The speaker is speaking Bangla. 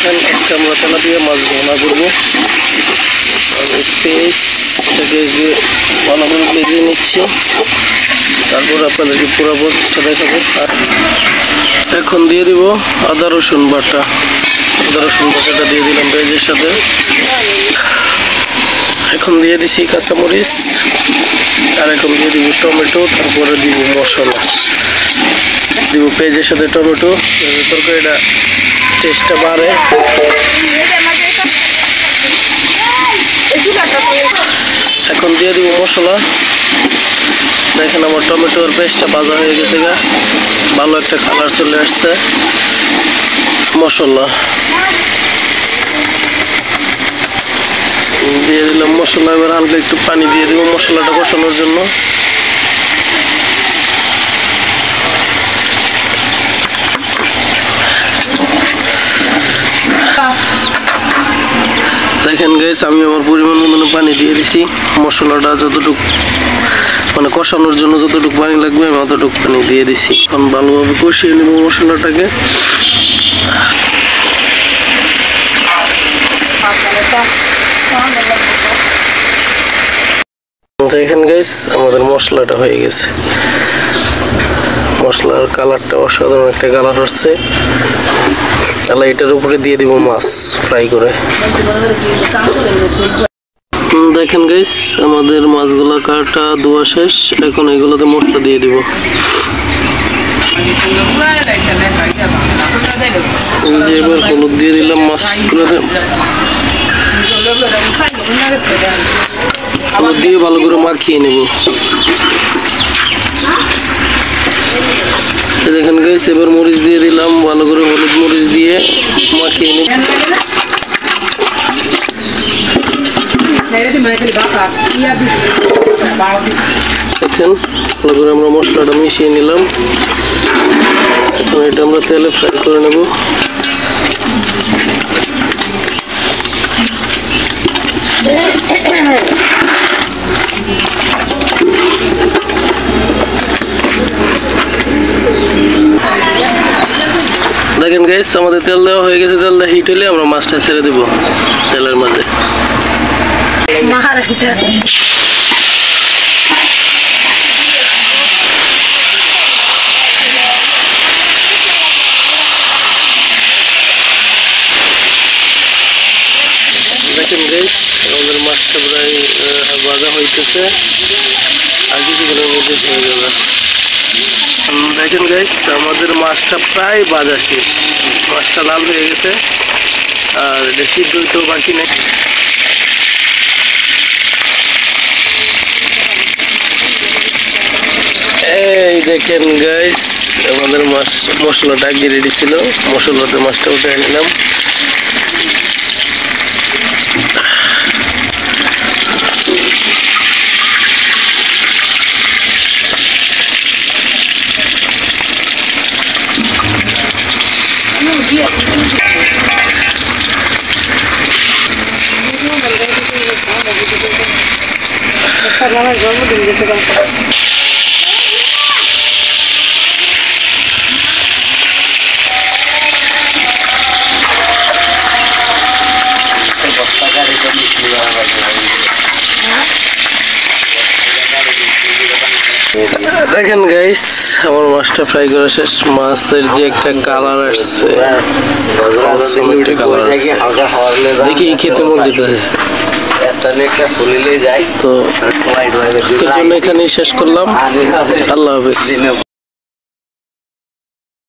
দেখেন আজকে আমরা তেলাপিয়া মাছ ভুনা করবো। আমি পেঁয়াজটাকে ভালো করে ভেজে নিচ্ছি, তারপর আপনাদেরকে পুরো প্রসেসটা দেখাবো। আর এখন দিয়ে দিব আদা রসুন বাটা। আদা রসুন বাটাটা দিয়ে দিলাম পেঁয়াজের সাথে। এখন দিয়ে দিছি কাঁচামরিচ, আর এখন দিয়ে দিব টমেটো, তারপরে দিব মশলা, দিব পেঁয়াজের সাথে টমেটো। তরকারিটা টেস্টটা বাড়ে। এখন দিয়ে দিব মশলা। দেখেন আমার টমেটো আর পেঁয়াজটা ভাজা হয়ে গেছে, ভালো একটা কালার চলে আসছে। মশলা দিয়ে দিলাম, মশলা এবার হালকা একটু পানি দিয়ে দিব মশলাটা কষানোর জন্য। দেখেন গাইস, আমি আমার পরিমাণ মতো পানি দিয়ে দিছি। মশলাটা যতটুকু মানে কষানোর জন্য যতটুকু পানি লাগবে আমি অতটুকু পানি দিয়ে দিছি। এখন ভালোভাবে কষিয়ে নেব মশলাটাকে। দেখেন গাইস, আমাদের মশলাটা হয়ে গেছে। মশলার কালারটা অসাধারণ একটা কালার হচ্ছে। তাহলে এটার উপরে দিয়ে দিব মাছ ফ্রাই করে। দেখেন গাইস, আমাদের মাছগুলা কাটা ধোয়া শেষ। এখন এগুলোতে মশলা দিয়ে দিব। এবার হলুদ দিয়ে দিলাম মাছগুলোতে। হলুদ দিয়ে ভালো করে মাখিয়ে নেব। দেখেন গাইস, এবার মরিচ দিয়ে দিলাম, ভালো করে হলুদ মরিচ দিয়ে মাখিয়ে নেব। দেখেন ভালো করে আমরা মশলাটা মিশিয়ে নিলাম। এখন এটা আমরা তেলে ফ্রাই করে নেব। দেখেন গাইস, আমাদের তেল দেওয়া হয়ে গেছে। তেলটা হিট হলে আমরা মাছটা ছেড়ে দেব তেলের মাঝে। দেখেন গাইস, আমাদের মাছটা প্রায় ভাজা হইতেছে, আর কিছুক্ষণের মধ্যে হয়ে যাবে। দেখেন গাইস, আমাদের মাছটা প্রায় ভাজা শেষ। মাছটা লাল হয়ে গেছে, আর এটা সিদ্ধ হইতেও বাকি নেই। এই দেখেন গাইস, আমাদের মাছ মশলাটা আগে রেডি ছিল। মশলাতে মাছটা উঠে নিলাম। জন্মদিন গেছে। দেখেন গাইস, আমার মাছটা ফ্রাই করা শেষ। মাছের যে একটা কালার আসছে, দেখি খেতে মন যেতেছে। তো এখানেই শেষ করলাম। আল্লাহ হাফেজ।